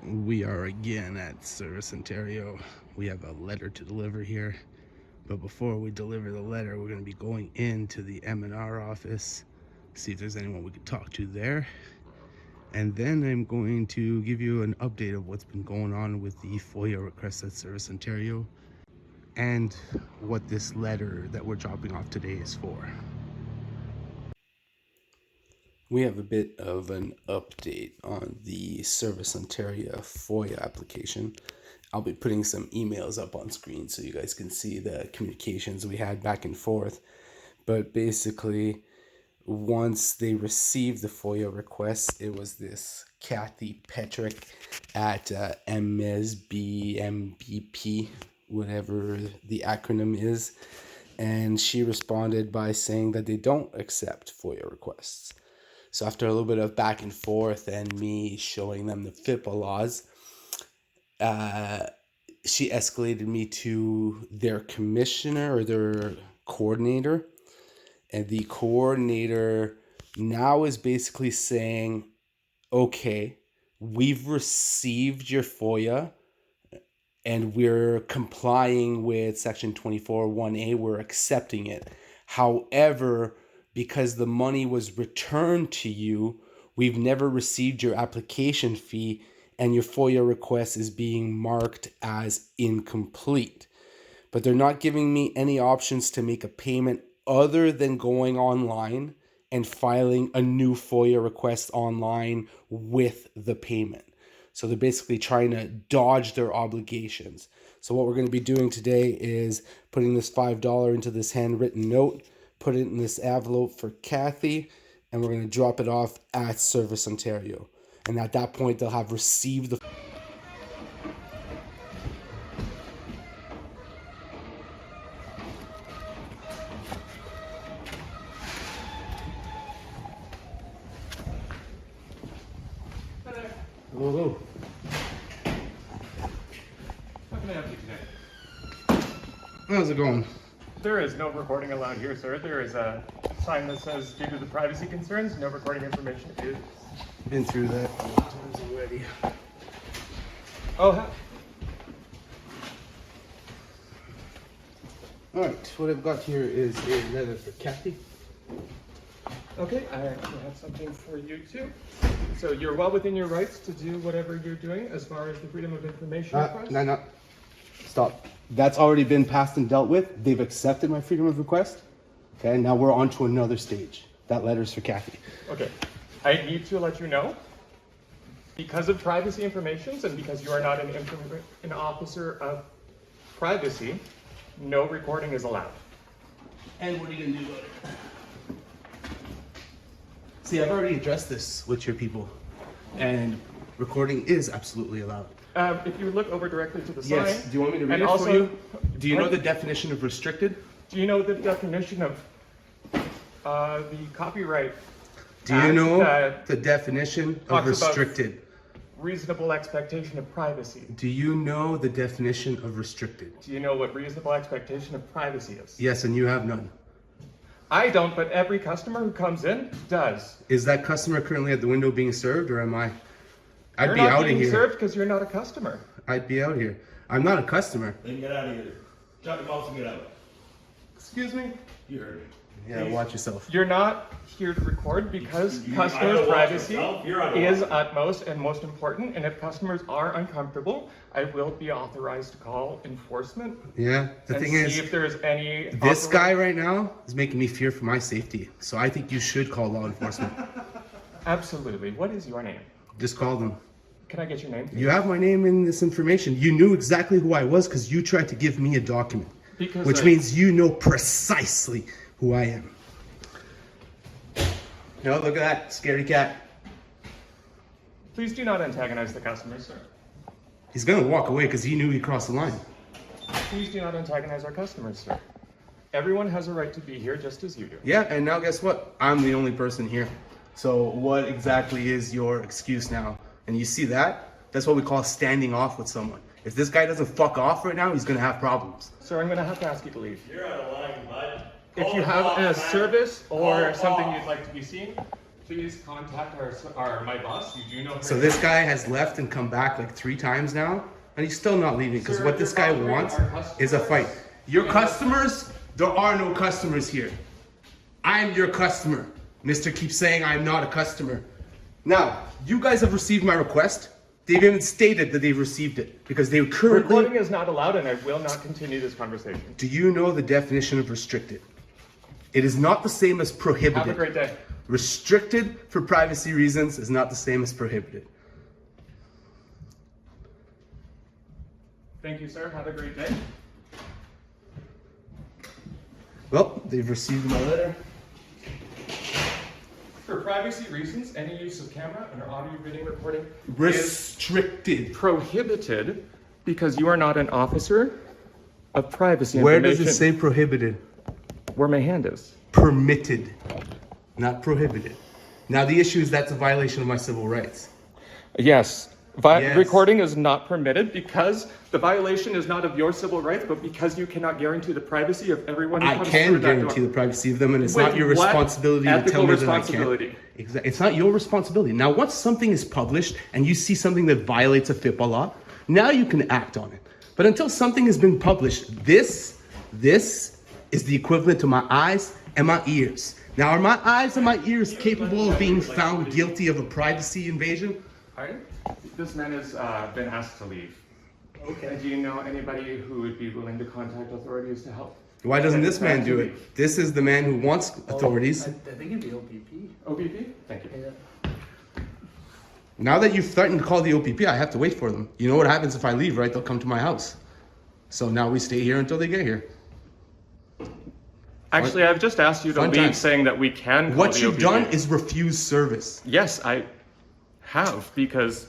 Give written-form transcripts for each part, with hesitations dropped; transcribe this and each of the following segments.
We are again at Service Ontario. We have a letter to deliver here, but before we deliver the letter, we're going to be going into the M&R office, see if there's anyone we can talk to there, and then I'm going to give you an update of what's been going on with the FOIA request at Service Ontario and what this letter that we're dropping off today is for. We have a bit of an update on the Service Ontario FOIA application. I'll be putting some emails up on screen so you guys can see the communications we had back and forth. But basically, once they received the FOIA request, it was this Kathy Petrick at MSBMBP, whatever the acronym is. And she responded by saying that they don't accept FOIA requests. So after a little bit of back and forth and me showing them the FIPA laws, she escalated me to their commissioner or their coordinator. And the coordinator now is basically saying, okay, we've received your FOIA and we're complying with section 24(1)A, we're accepting it. However, because the money was returned to you, we've never received your application fee and your FOIA request is being marked as incomplete. But they're not giving me any options to make a payment other than going online and filing a new FOIA request online with the payment. So they're basically trying to dodge their obligations. So what we're going to be doing today is putting this $5 into this handwritten note, put it in this envelope for Kathy, and we're going to drop it off at Service Ontario. And at that point, they'll have received the... Hello. How can I help you today? How's it going? There is no recording allowed here, sir. There is a sign that says, due to the privacy concerns, no recording information is... Been through that a lot of times already. Oh, All right, what I've got here is a letter for Kathy. okay. I actually have something for you too. So you're well within your rights to do whatever you're doing as far as the freedom of information request. No. Stop. That's already been passed and dealt with. They've accepted my freedom of request. Okay, now we're on to another stage. That letter's for Kathy. Okay. I need to let you know, because of privacy information and because you are not an officer of privacy, no recording is allowed. And what are you gonna do about it? See, I've already addressed this with your people, and recording is absolutely allowed. If you look over directly to the sign. Yes. Do you want me to read and it also, for you? Do you know the definition of restricted? Do you know the definition of the copyright? Do you Act know that the definition of talks about restricted? reasonable expectation of privacy? Do you know the definition of restricted? Do you know what reasonable expectation of privacy is? Yes, and you have none. I don't, but every customer who comes in does. Is that customer currently at the window being served, or am I? I'd You're be not out of being here. served because you're not a customer. I'd be out here. I'm not a customer. Then get out of here. Drop the mouse and get out. Excuse me? You heard me. Yeah, watch yourself. You're not here to record because I customers' know, watch privacy yourself. You're out of is line. utmost and most important. And if customers are uncomfortable, I will be authorized to call enforcement Yeah, the and thing see is, if there's any. this guy right now is making me fear for my safety. So I think you should call law enforcement. Absolutely. What is your name? Just call them. Can I get your name? You have my name in this information. You knew exactly who I was because you tried to give me a document. Because Which means you know precisely who I am. No, look at that scary cat. Please do not antagonize the customers, sir. He's gonna walk away because he knew he crossed the line. Please do not antagonize our customers, sir. Everyone has a right to be here just as you do. Yeah, and now guess what? I'm the only person here. So what exactly is your excuse now? And you see that? That's what we call standing off with someone. If this guy doesn't fuck off right now, he's gonna have problems. Sir, I'm going to have to ask you to leave. You're out of line, bud. If Call you the have boss, a man. service or Call something boss. you'd like to be seen, Please contact my boss. You do know her So name. this guy has left and come back like 3 times now, and he's still not leaving because Sir, what this you're guy bothering wants our is a fight. customers. Your customers? There are no customers here. I'm your customer. Mr. keeps saying I'm not a customer. Now, you guys have received my request. They've even stated that they've received it because they currently... Recording is not allowed, and I will not continue this conversation. Do you know the definition of restricted? It is not the same as prohibited. Have a great day. Restricted for privacy reasons is not the same as prohibited. Thank you, sir. Have a great day. Well, they've received my letter. For privacy reasons, any use of camera and audio video recording is Restricted. prohibited because you are not an officer of privacy Where information. does it say prohibited? Where my hand is. Permitted, not prohibited. Now the issue is that's a violation of my civil rights. Yes. Yes. Recording is not permitted because the violation is not of your civil rights, but because you cannot guarantee the privacy of everyone who I comes can through that guarantee door. the privacy of them, and it's With not your what responsibility to ethical tell me that I responsibility? can't. It's not your responsibility. Now, once something is published and you see something that violates a FIPA law, now you can act on it. But until something has been published, this is the equivalent to my eyes and my ears. Now, are my eyes and my ears capable of being found guilty of a privacy invasion? Pardon? This man has been asked to leave. Okay. Do you know anybody who would be willing to contact authorities to help? Why doesn't this man do To it? leave. This is the man who wants authorities. I think it'd be OPP. OPP? Thank you. Yeah. Now that you've threatened to call the OPP, I have to wait for them. You know what happens if I leave, right? They'll come to my house. So now we stay here until they get here. Actually, I've just asked you to Fun leave, times. saying that we can call What the you've OPP. done is refuse service. Yes, I have, because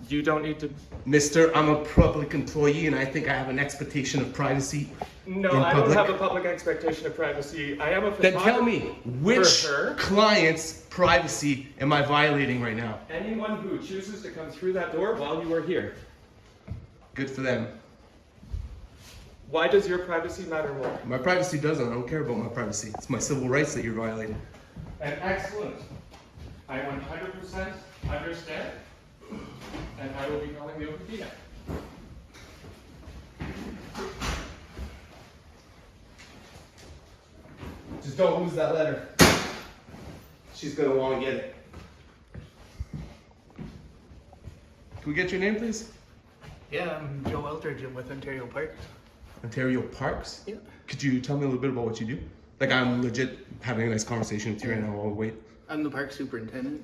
you don't need to... Mister, I'm a public employee and I think I have an expectation of privacy No, in I don't public. have a public expectation of privacy. I am a Then tell me, which For her? client's privacy am I violating right now? Anyone who chooses to come through that door while you are here. Good for them. Why does your privacy matter more? My privacy doesn't. I don't care about my privacy. It's my civil rights that you're violating. And excellent. I 100% understand. And I will be calling the OPP now. Just don't lose that letter. She's gonna want to get it. Can we get your name, please? Yeah, I'm Joe Eldridge. I'm with Ontario Parks. Ontario Parks? Yeah. Could you tell me a little bit about what you do? Like, I'm legit having a nice conversation with you right now while we wait. I'm the park superintendent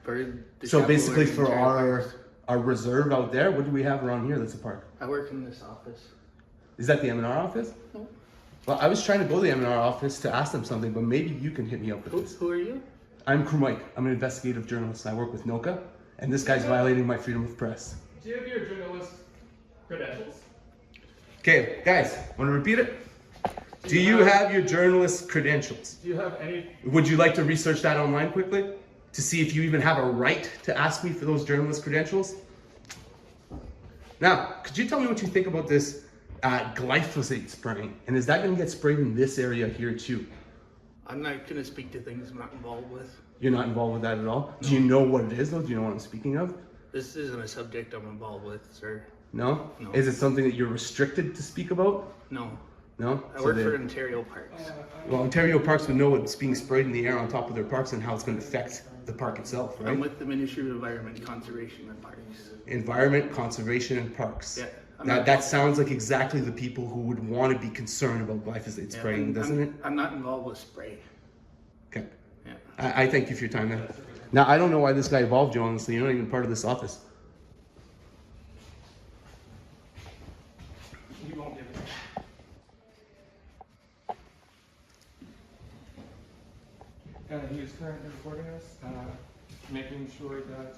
for the So Chapleau basically area for Ontario Parks. our reserve out there, what do we have around here that's a park? I work in this office. Is that the M&R office? No. Well, I was trying to go to the M&R office to ask them something, but maybe you can hit me up with this. Who are you? I'm Crew Mike. I'm an investigative journalist. I work with NOCA, and this guy's violating my freedom of press. Do you have your journalist credentials? Okay, guys, want to repeat it? Do you have your journalist credentials? Do you have any... Would you like to research that online quickly to see if you even have a right to ask me for those journalist credentials? Now, could you tell me what you think about this glyphosate spraying? And is that going to get sprayed in this area here too? I'm not going to speak to things I'm not involved with. You're not involved with that at all? Do you know what it is though? Do you know what I'm speaking of? This isn't a subject I'm involved with, sir. No? No. Is it something that you're restricted to speak about? No. No? I So work they- for Ontario Parks. Well, Ontario Parks would know what's being sprayed in the air on top of their parks and how it's going to affect the park itself, right? I'm with the Ministry of Environment, Conservation, and Parks. Environment, conservation, and parks. Yeah, I'm That, not- that sounds like exactly the people who would want to be concerned about glyphosate spraying, I'm- doesn't it? I'm not involved with spray. Okay. Yeah. I thank you for your time, man. Now, I don't know why this guy involved you, honestly. You're not even part of this office. You won't give it. He is currently recording us, making sure that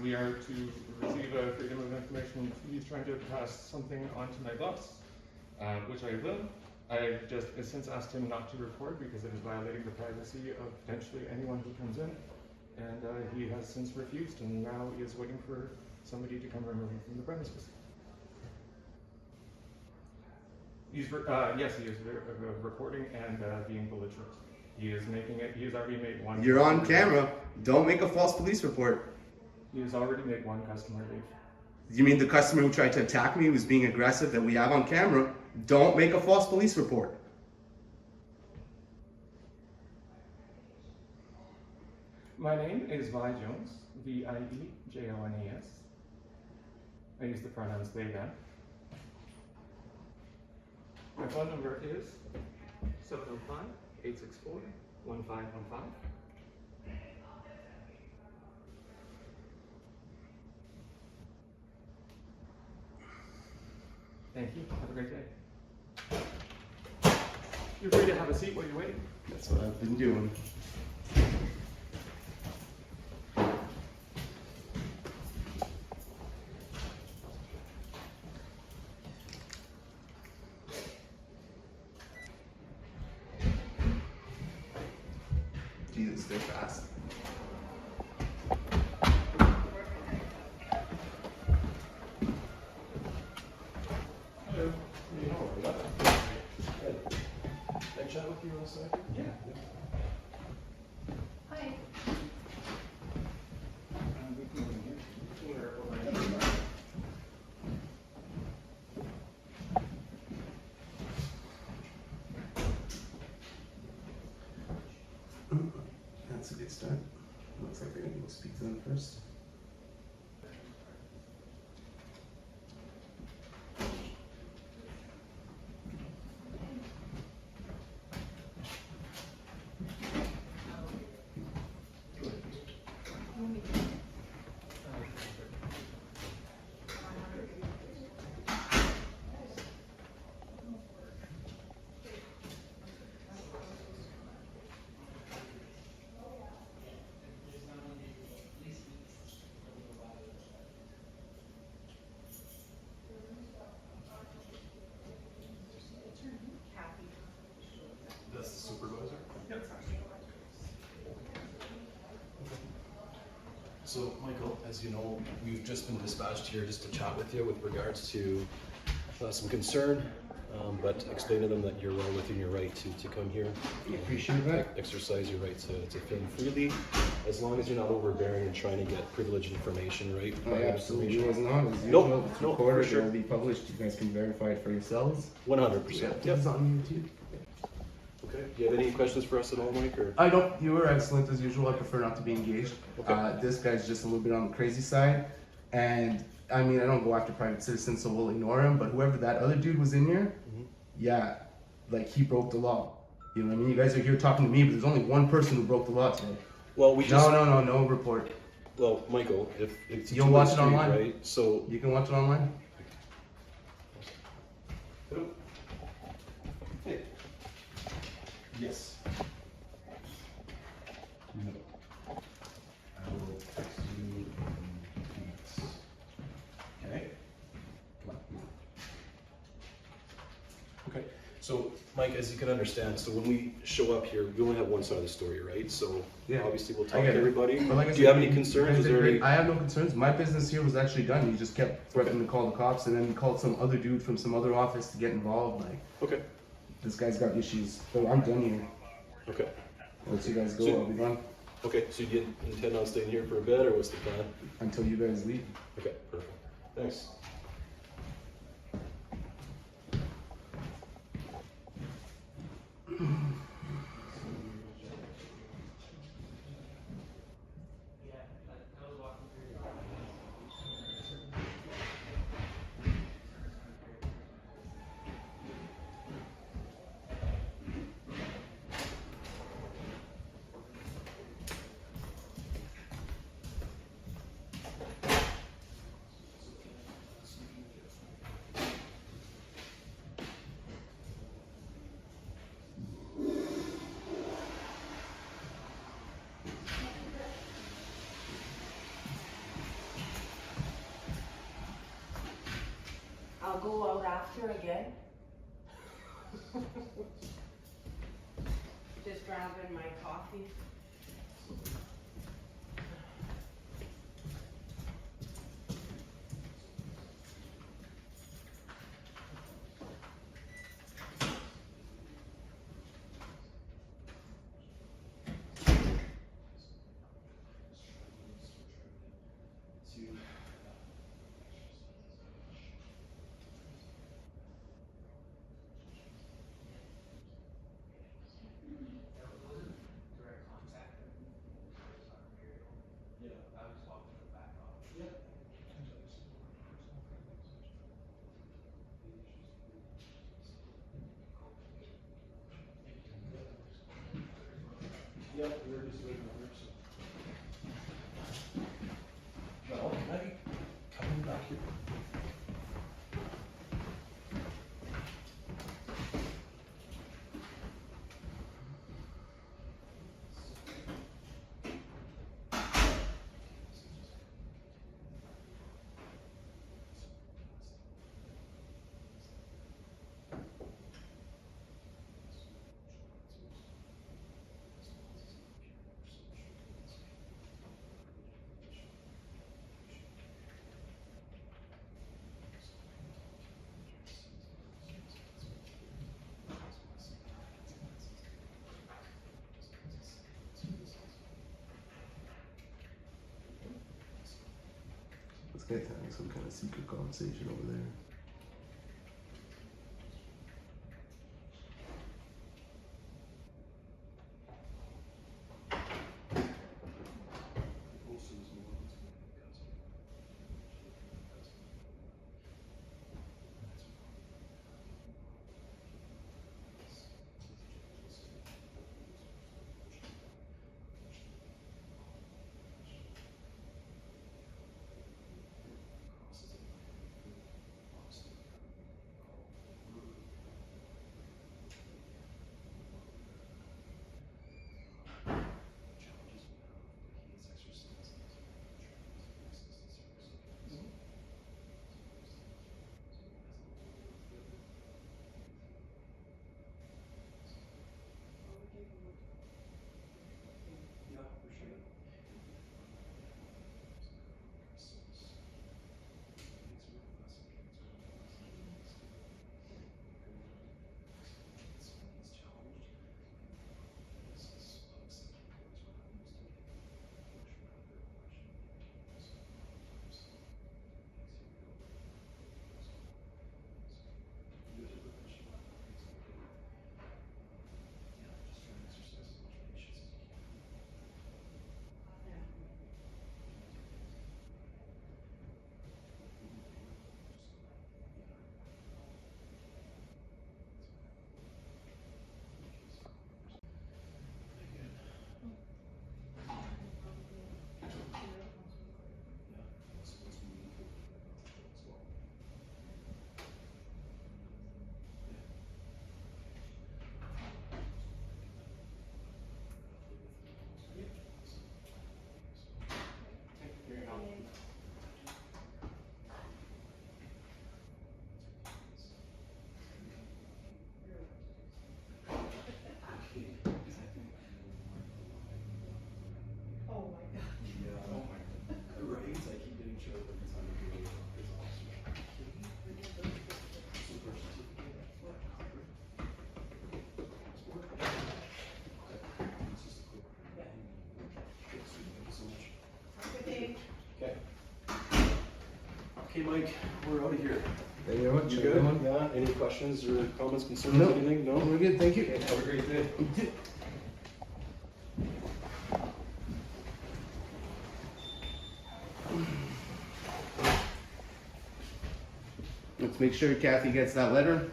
we are to receive a freedom of information. He's trying to pass something on to my boss, which I will. I've just since asked him not to record because it is violating the privacy of potentially anyone who comes in. And he has since refused, and now he is waiting for somebody to come remove him from the premises. Yes, he is recording and being belligerent. He is making it. He has already made one. You're on customer camera. Don't make a false police report. leave. He has already made one customer leave. You mean the customer who tried to attack me, who's being aggressive, that we have on camera? Don't make a false police report. My name is Vi Jones, VIDJONES. I use the pronouns they, them. My phone number is 705-864-1515. Thank you. Have a great day. You're free to have a seat while you're waiting. That's what I've been doing. Jesus, they're fast. Hello. Can I chat with you real second? Yeah. Hi. We can go in here. We're over here. That's a good start. Looks like they're gonna go speak to them first. That's the supervisor? Yep. So, Michael, as you know, we've just been dispatched here just to chat with you with regards to some concern, but explain to them that you're well within your right to come here. Appreciate that. Exercise your right to film freely, as long as you're not overbearing and trying to get privileged information, right? I Private absolutely information. was not. As Nope, usual, it's nope, recorded, for sure. it'll be published. You guys can verify it for yourselves. 100%. Yep. It's on YouTube. Okay. Do you have any questions for us at all, Mike? Or? I don't. You were excellent as usual. I prefer not to be engaged. Okay. This guy's just a little bit on the crazy side, and I mean I don't go after private citizens, so we'll ignore him. But whoever that other dude was in here, yeah, like he broke the law. You know what I mean? You guys are here talking to me, but there's only one person who broke the law today. Well, we just. No report. Well, Michael, if it's a You'll two-way watch it street, online? right? So. You can watch it online. Hello? Hey. Yes. No. I will text you in 2 minutes. Okay? Come on. Okay, so Mike, as you can understand, so when we show up here, we only have one side of the story, right? So Yeah, obviously we'll I talk to get it. everybody. But like I Do said, you have any you concerns? guys Is did there great. any? I have no concerns. My business here was actually done. He just kept threatening to call the cops, and then he called some other dude from some other office to get involved. Like, Okay, this guy's got issues. So I'm done here. okay, Once you guys go, So- I'll be gone okay, so you intend on staying here for a bit, or what's the plan? until you guys leave. Okay, perfect, thanks. I'll go out after again. Just grabbing my coffee. guys having some kind of secret conversation over there. Okay, Mike, we're out of here. Thank you very much. You Have a good? one. Yeah, any questions or comments, concerns, No. anything? No? We're good, thank you. Okay, have a great day. Let's make sure Kathy gets that letter.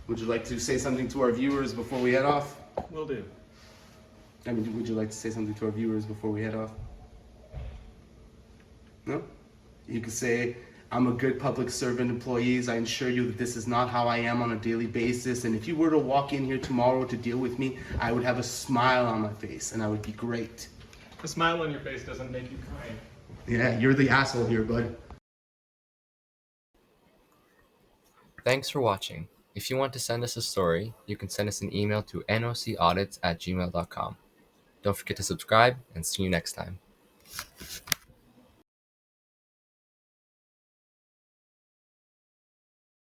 Would you like to say something to our viewers before we head off? Will do. I mean, would you like to say something to our viewers before we head off? No? You could say, I'm a good public servant employees. I assure you that this is not how I am on a daily basis. And if you were to walk in here tomorrow to deal with me, I would have a smile on my face and I would be great. A smile on your face doesn't make you kind. Yeah, you're the asshole here, bud. Thanks for watching. If you want to send us a story, you can send us an email to nocaudits@gmail.com. Don't forget to subscribe and see you next time.